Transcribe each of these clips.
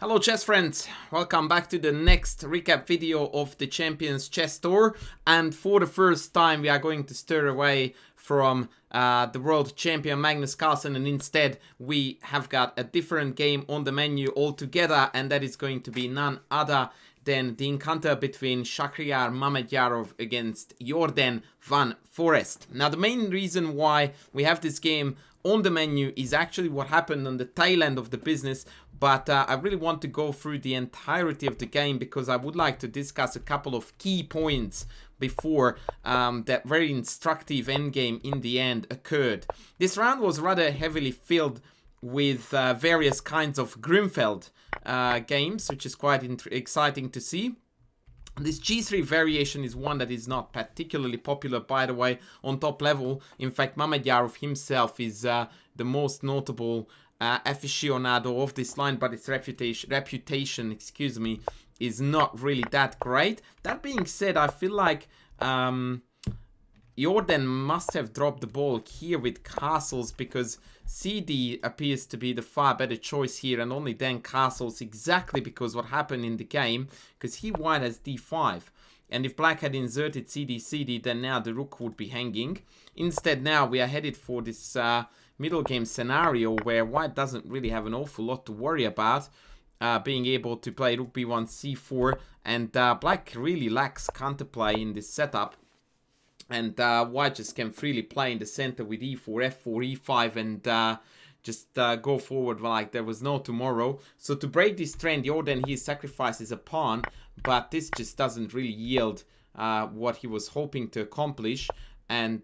Hello chess friends, welcome back to the next recap video of the Champions Chess Tour, and for the first time we are going to stir away from the world champion Magnus Carlsen, and instead we have got a different game on the menu altogether, and that is going to be none other than the encounter between Shakhriyar Mamedyarov against Jordan van Foreest. Now the main reason why we have this game on the menu is actually what happened on the tail end of the business, but I really want to go through the entirety of the game because I would like to discuss a couple of key points before that very instructive endgame in the end occurred. This round was rather heavily filled with various kinds of Grimfeld games, which is quite exciting to see. This G3 variation is one that is not particularly popular, by the way, on top level. In fact, Mamedyarov himself is the most notable aficionado of this line, but its reputation, is not really that great. That being said, I feel like Jordan must have dropped the ball here with castles, because CD appears to be the far better choice here, and only then castles, exactly because what happened in the game, because he white has d5, and if black had inserted CD, then now the rook would be hanging. Instead, now we are headed for this middle game scenario where white doesn't really have an awful lot to worry about, being able to play rook b1 c4, and black really lacks counterplay in this setup. And white just can freely play in the center with e4, f4, e5, and just go forward like there was no tomorrow. So to break this trend, Jordan, he sacrifices a pawn, but this just doesn't really yield what he was hoping to accomplish. And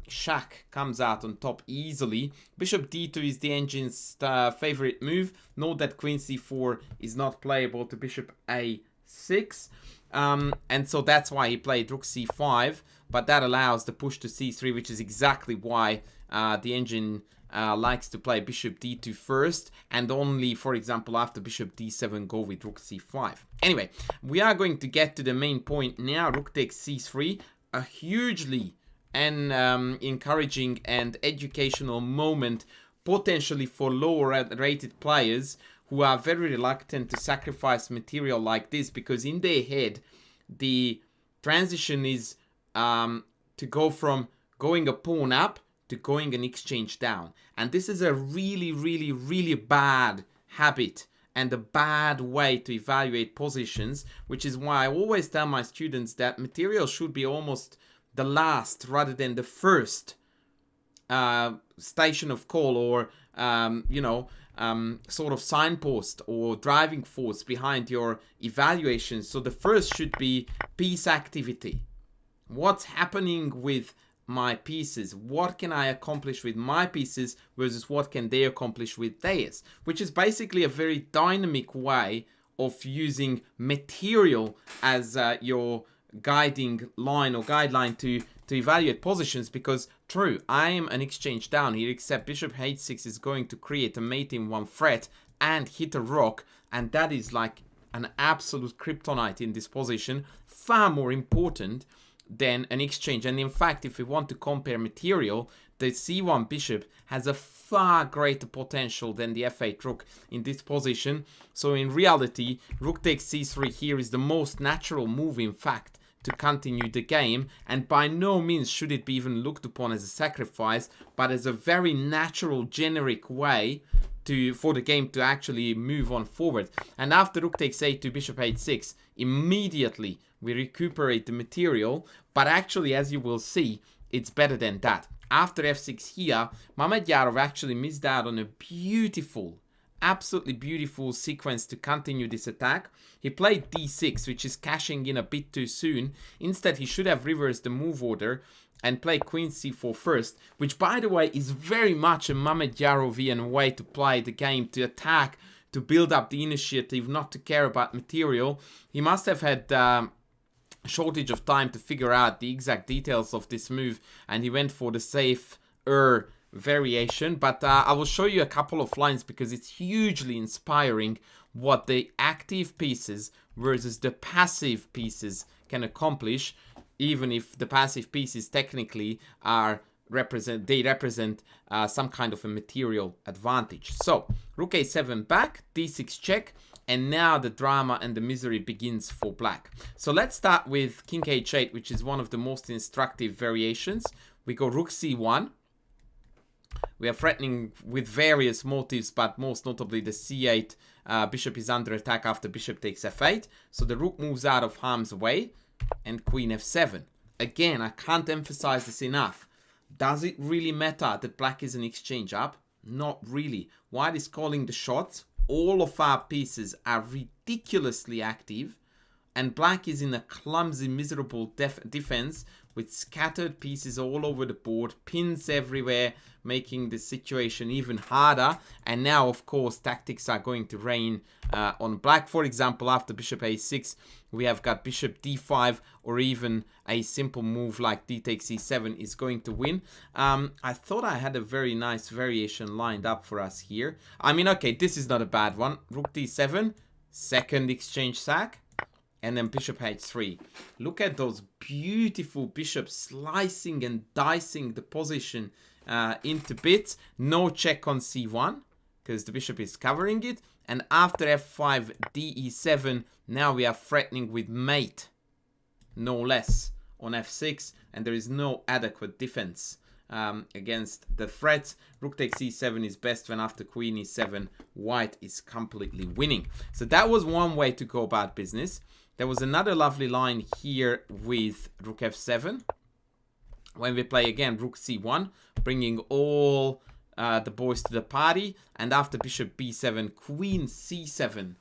Shak comes out on top easily. Bishop d2 is the engine's favorite move. Note that queen c4 is not playable to bishop a6. And so that's why he played rook c5, but that allows the push to c3, which is exactly why the engine likes to play bishop d2 first, and only, for example, after bishop d7 go with rook c5. Anyway, we are going to get to the main point now. Rook takes c3, a hugely encouraging and educational moment, potentially for lower rated players who are very reluctant to sacrifice material like this, because in their head the transition is to go from going a pawn up to going an exchange down, and this is a really bad habit and a bad way to evaluate positions, which is why I always tell my students that material should be almost the last rather than the first station of call, or sort of signpost or driving force behind your evaluation. So the first should be piece activity. What's happening with my pieces? What can I accomplish with my pieces versus what can they accomplish with theirs? Which is basically a very dynamic way of using material as your guiding line or guideline to evaluate positions, because true, I am an exchange down here, except bishop h6 is going to create a mate in one threat and hit a rook, and that is like an absolute kryptonite in this position, far more important than an exchange. And in fact, if we want to compare material, the c1 bishop has a far greater potential than the f8 rook in this position. So in reality, rook takes c3 here is the most natural move, in fact, to continue the game, and by no means should it be even looked upon as a sacrifice, but as a very natural, generic way for the game to actually move on forward. And after rook takes a2, bishop h6, immediately we recuperate the material, but actually, as you will see, it's better than that. After f6 here, Mamedyarov actually missed out on a beautiful, absolutely beautiful sequence to continue this attack. He played d6, which is cashing in a bit too soon. Instead, he should have reversed the move order and play queen c4 first, which, by the way, is very much a Mamedyarovian way to play the game, to attack, to build up the initiative, not to care about material. He must have had a shortage of time to figure out the exact details of this move, and he went for the safer variation. But I will show you a couple of lines, because it's hugely inspiring what the active pieces versus the passive pieces can accomplish, even if the passive pieces technically are represent some kind of a material advantage. So rook a7 back, d6 check, and now the drama and the misery begins for black. So let's start with king h8, which is one of the most instructive variations. We go rook c1. We are threatening with various motives, but most notably the c8 bishop is under attack after bishop takes f8. So the rook moves out of harm's way, and queen f7. Again, I can't emphasize this enough. Does it really matter that black is an exchange up? Not really. White is calling the shots. All of our pieces are ridiculously active, and black is in a clumsy, miserable defense with scattered pieces all over the board, pins everywhere, making the situation even harder. And now, of course, tactics are going to reign on black. For example, after bishop a6, we have got bishop d5, or even a simple move like d takes e7 is going to win. I thought I had a very nice variation lined up for us here. I mean, okay, this is not a bad one. Rook d7, second exchange sack. And then bishop h3. Look at those beautiful bishops slicing and dicing the position into bits. No check on c1 because the bishop is covering it. And after f5, de7, now we are threatening with mate, no less, on f6. And there is no adequate defense against the threats. Rook takes e7 is best when after queen e7, white is completely winning. So that was one way to go about business. There was another lovely line here with rook f7. When we play again rook c1, bringing all the boys to the party. And after bishop b7, queen c7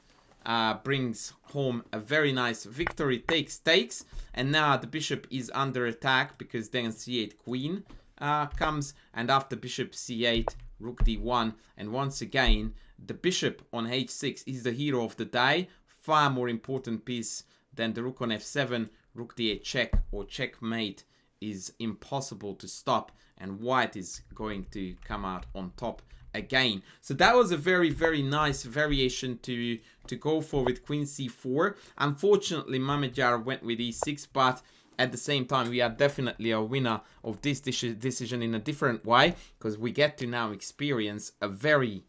brings home a very nice victory. Takes. And now the bishop is under attack because then c8 queen comes. And after bishop c8, rook d1. And once again, the bishop on h6 is the hero of the day. Far more important piece than the rook on f7. Rook d8 check or checkmate is impossible to stop, and white is going to come out on top again. So that was a very, very nice variation to go for with queen c4. Unfortunately, Mamedyarov went with e6, but at the same time, we are definitely a winner of this decision in a different way, because we get to now experience a very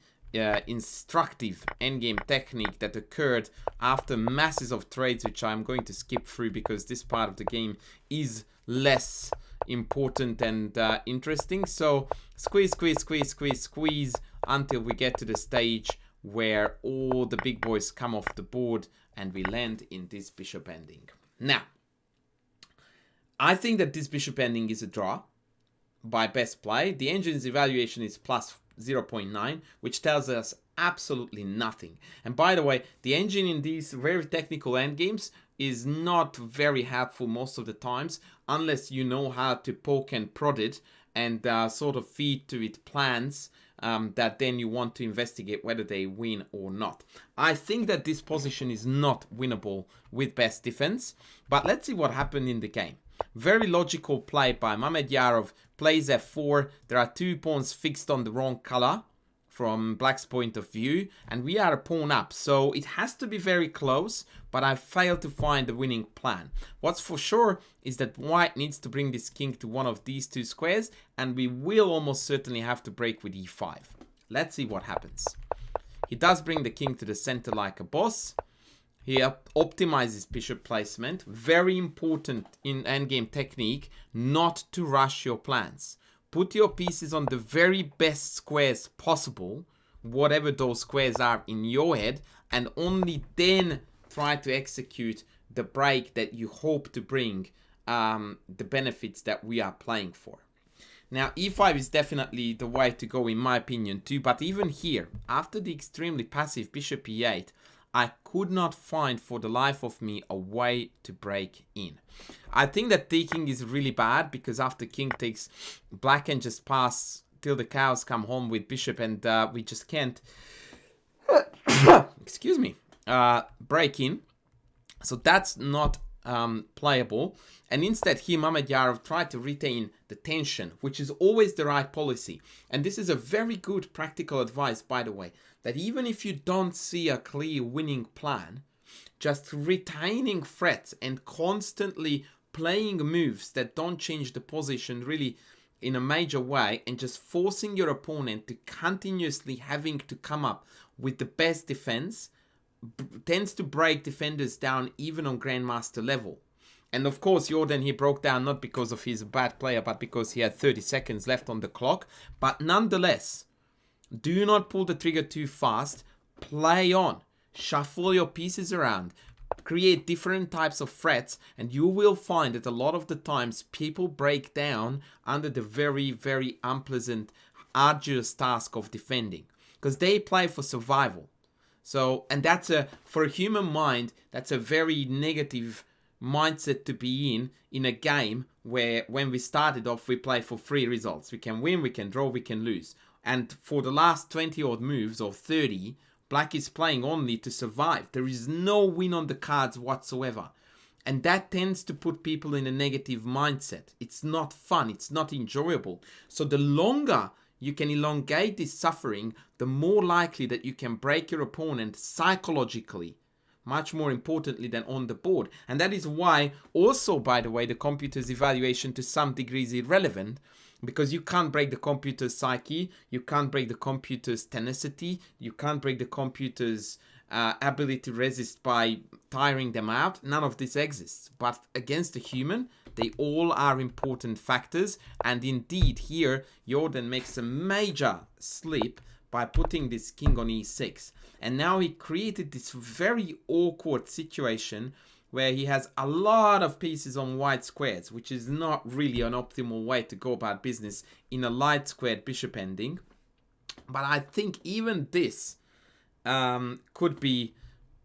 instructive endgame technique that occurred after masses of trades, which I'm going to skip through because this part of the game is less important and interesting. So squeeze until we get to the stage where all the big boys come off the board and we land in this bishop ending. Now, I think that this bishop ending is a draw by best play. The engine's evaluation is plus 0.9, which tells us absolutely nothing. And by the way, the engine in these very technical endgames is not very helpful most of the times, unless you know how to poke and prod it and sort of feed to it plans that then you want to investigate whether they win or not. I think that this position is not winnable with best defense, but let's see what happened in the game. Very logical play by Mamedyarov. Plays f4. There are 2 pawns fixed on the wrong color from black's point of view, and we are a pawn up, so it has to be very close, but I failed to find the winning plan. What's for sure is that white needs to bring this king to one of these two squares, and we will almost certainly have to break with e5. Let's see what happens. He does bring the king to the center like a boss. He optimizes bishop placement. Very important in endgame technique not to rush your plans. Put your pieces on the very best squares possible, whatever those squares are in your head, and only then try to execute the break that you hope to bring the benefits that we are playing for. Now, e5 is definitely the way to go in my opinion too, but even here, after the extremely passive bishop e8, I could not find for the life of me a way to break in. I think that taking is really bad because after king takes, black can just pass till the cows come home with bishop, and we just can't, excuse me, break in. So that's not playable. And instead here Mamedyarov tried to retain the tension, which is always the right policy. And this is a very good practical advice, by the way, that even if you don't see a clear winning plan, just retaining threats and constantly playing moves that don't change the position really in a major way and just forcing your opponent to continuously having to come up with the best defense tends to break defenders down even on Grandmaster level. And of course, Jordan, he broke down not because of he's a bad player, but because he had 30 seconds left on the clock. But nonetheless, do not pull the trigger too fast. Play on. Shuffle your pieces around. Create different types of threats, and you will find that a lot of the times people break down under the very, very unpleasant, arduous task of defending, because they play for survival. So, and that's for a human mind, that's a very negative mindset to be in a game where when we started off, we play for 3 results. We can win, we can draw, we can lose. And for the last 20 odd moves or 30, Black is playing only to survive. There is no win on the cards whatsoever. And that tends to put people in a negative mindset. It's not fun. It's not enjoyable. So the longer you can elongate this suffering, the more likely that you can break your opponent psychologically. Much more importantly than on the board. And that is why also, by the way, the computer's evaluation to some degree is irrelevant. Because you can't break the computer's psyche, you can't break the computer's tenacity, you can't break the computer's ability to resist by tiring them out. None of this exists. But against a human, they all are important factors. And indeed, here, Jordan makes a major slip by putting this king on e6. And now he created this very awkward situation where he has a lot of pieces on white squares, which is not really an optimal way to go about business in a light squared bishop ending. But I think even this could be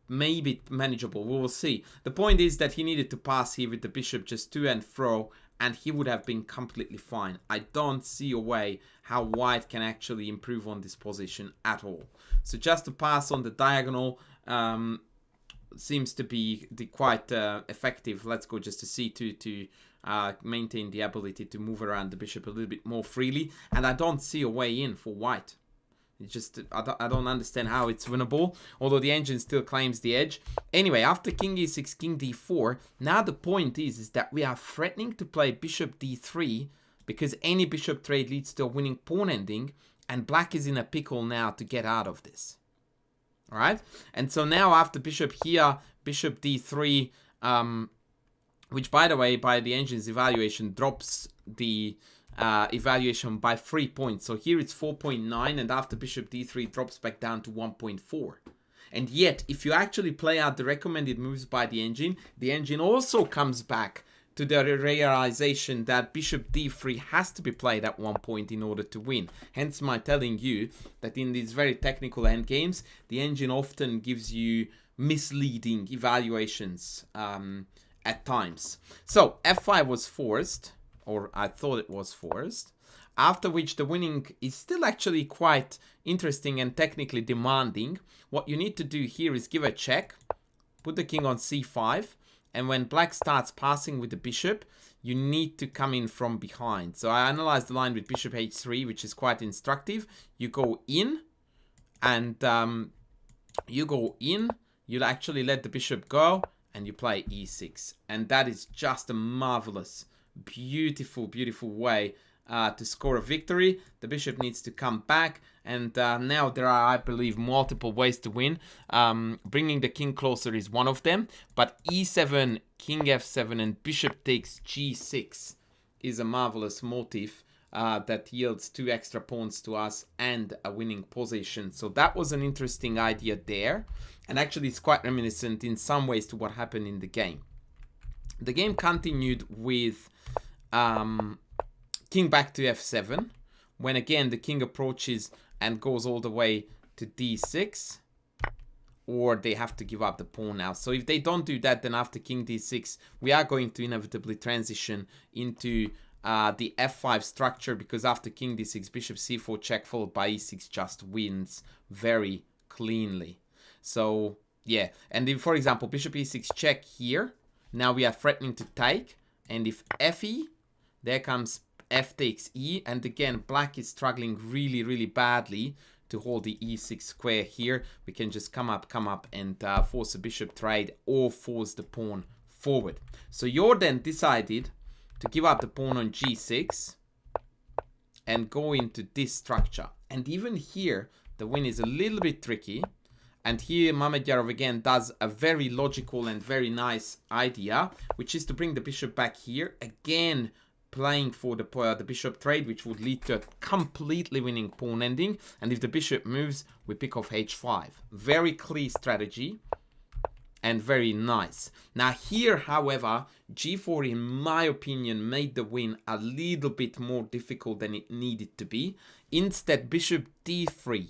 maybe manageable. We will see. The point is that he needed to pass here with the bishop just to and fro, and he would have been completely fine. I don't see a way how white can actually improve on this position at all. So just to pass on the diagonal, seems to be quite effective. Let's go just to c2 to maintain the ability to move around the bishop a little bit more freely. And I don't see a way in for white. It's just, I don't understand how it's winnable, although the engine still claims the edge. Anyway, after king e6, king d4, now the point is that we are threatening to play bishop d3 because any bishop trade leads to a winning pawn ending, and black is in a pickle now to get out of this. Alright, and so now after bishop here, bishop d3, which by the way, by the engine's evaluation, drops the evaluation by 3 points. So here it's 4.9, and after bishop d3 drops back down to 1.4. And yet, if you actually play out the recommended moves by the engine also comes back to the realization that bishop d3 has to be played at 1 point in order to win. Hence my telling you that in these very technical endgames, the engine often gives you misleading evaluations at times. So f5 was forced, or I thought it was forced, after which the winning is still actually quite interesting and technically demanding. What you need to do here is give a check, put the king on c5, and when black starts passing with the bishop, you need to come in from behind. So I analyzed the line with bishop h3, which is quite instructive. You go in, and you'll actually let the bishop go, and you play e6. And that is just a marvelous, beautiful, beautiful way to score a victory. The bishop needs to come back, and now there are, I believe, multiple ways to win. Bringing the king closer is one of them, but e7, king f7, and bishop takes g6 is a marvelous motif that yields 2 extra pawns to us and a winning position. So that was an interesting idea there, and actually it's quite reminiscent in some ways to what happened in the game. The game continued with king back to f7, when again the king approaches and goes all the way to d6, or they have to give up the pawn now. So if they don't do that, then after king d6, we are going to inevitably transition into the f5 structure, because after king d6, bishop c4 check followed by e6 just wins very cleanly. So yeah, and if, for example, bishop e6 check here, now we are threatening to take, and if fe, there comes f takes e, and again black is struggling really, really badly to hold the e6 square here. We can just come up and force a bishop trade or force the pawn forward. So Jordan decided to give up the pawn on g6, and go into this structure. And even here, the win is a little bit tricky. And here Mamedyarov again does a very logical and very nice idea, which is to bring the bishop back here. Again, playing for the bishop trade, which would lead to a completely winning pawn ending. And if the bishop moves, we pick off h5. Very clear strategy and very nice. Now here, however, g4, in my opinion, made the win a little bit more difficult than it needed to be. Instead, bishop d3.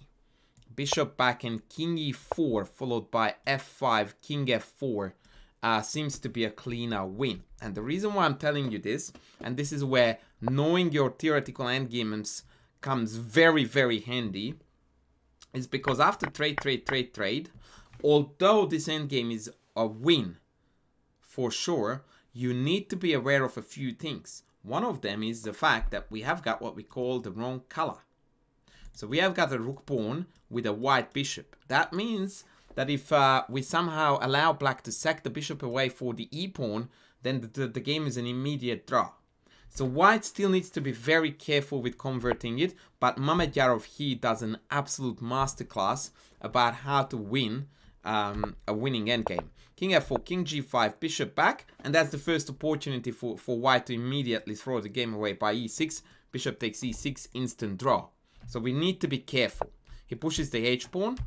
Bishop back and king e4 followed by f5, king f4 seems to be a cleaner win. And the reason why I'm telling you this, and this is where knowing your theoretical endgames comes very, very handy, is because after trade, although this endgame is a win for sure, you need to be aware of a few things. One of them is the fact that we have got what we call the wrong color. So we have got a rook pawn with a white bishop. That means that if we somehow allow black to sack the bishop away for the e-pawn, then the game is an immediate draw. So white still needs to be very careful with converting it, but Mamedyarov here does an absolute masterclass about how to win a winning endgame. King f4, king g5, bishop back, and that's the first opportunity for white to immediately throw the game away by e6. Bishop takes e6, instant draw. So we need to be careful. He pushes the h-pawn,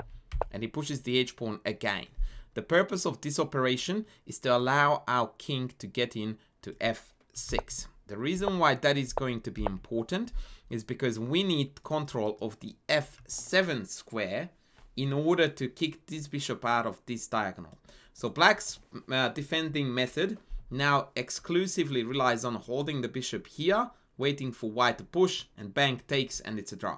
and he pushes the h-pawn again. The purpose of this operation is to allow our king to get in to f6. The reason why that is going to be important is because we need control of the f7 square in order to kick this bishop out of this diagonal. So black's defending method now exclusively relies on holding the bishop here, waiting for white to push, and bang, takes, and it's a draw.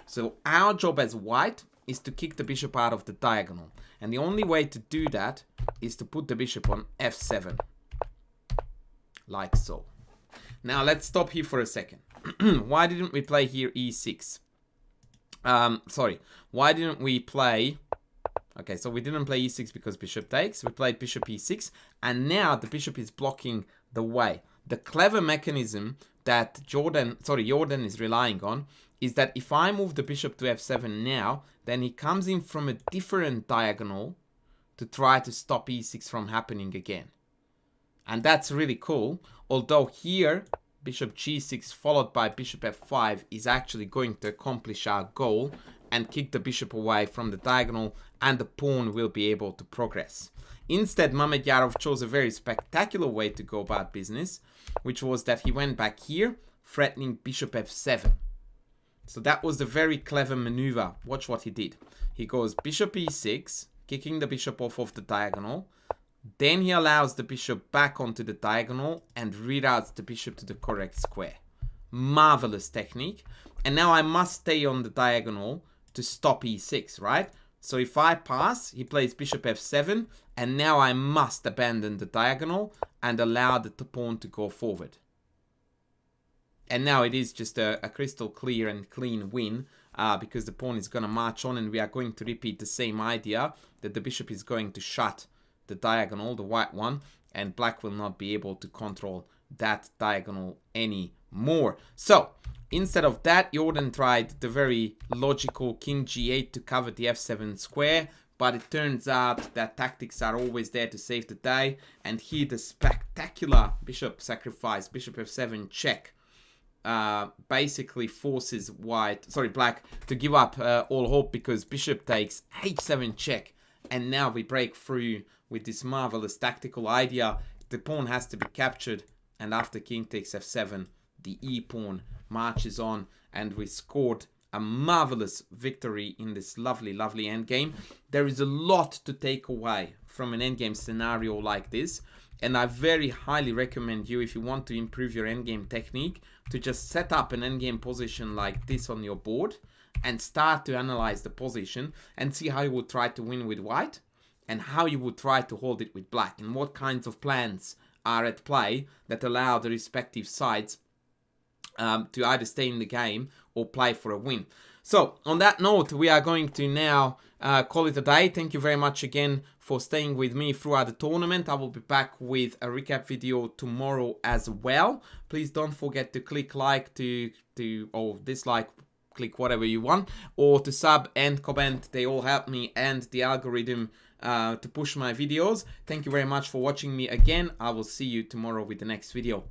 So our job as white is to kick the bishop out of the diagonal. And the only way to do that is to put the bishop on f7. Like so. Now let's stop here for a second. Why didn't we play here e6? Why didn't we play... Okay, so we didn't play e6 because bishop takes. We played bishop e6. And now the bishop is blocking the way. The clever mechanism that Jordan is relying on is that if I move the bishop to f7 now, then he comes in from a different diagonal to try to stop e6 from happening again. And that's really cool. Although here, bishop g6 followed by bishop f5 is actually going to accomplish our goal and kick the bishop away from the diagonal, and the pawn will be able to progress. Instead, Mamedyarov chose a very spectacular way to go about business, which was that he went back here, threatening bishop f7. So that was the very clever maneuver. Watch what he did. He goes bishop e6, kicking the bishop off of the diagonal. Then he allows the bishop back onto the diagonal and reroutes the bishop to the correct square. Marvelous technique. And now I must stay on the diagonal to stop e6, right? So if I pass, he plays bishop f7, and now I must abandon the diagonal and allow the pawn to go forward. And now it is just a crystal clear and clean win, because the pawn is going to march on, and we are going to repeat the same idea, that the bishop is going to shut the diagonal, the white one, and black will not be able to control that diagonal anymore. So instead of that, Jordan tried the very logical king g8 to cover the f7 square, but it turns out that tactics are always there to save the day, and here the spectacular bishop sacrifice, bishop f7 check, basically forces black to give up all hope, because bishop takes h7 check, and now we break through with this marvelous tactical idea. The pawn has to be captured, and after king takes f7, the e-pawn marches on, and we scored a marvelous victory in this lovely, lovely endgame. There is a lot to take away from an endgame scenario like this, and I very highly recommend you, if you want to improve your endgame technique, to just set up an endgame position like this on your board and start to analyze the position and see how you would try to win with white and how you would try to hold it with black, and what kinds of plans are at play that allow the respective sides to either stay in the game or play for a win. So on that note, we are going to now call it a day. Thank you very much again for staying with me throughout the tournament. I will be back with a recap video tomorrow as well. Please don't forget to click like or dislike, click whatever you want, or to sub and comment. They all help me and the algorithm to push my videos. Thank you very much for watching me again. I will see you tomorrow with the next video.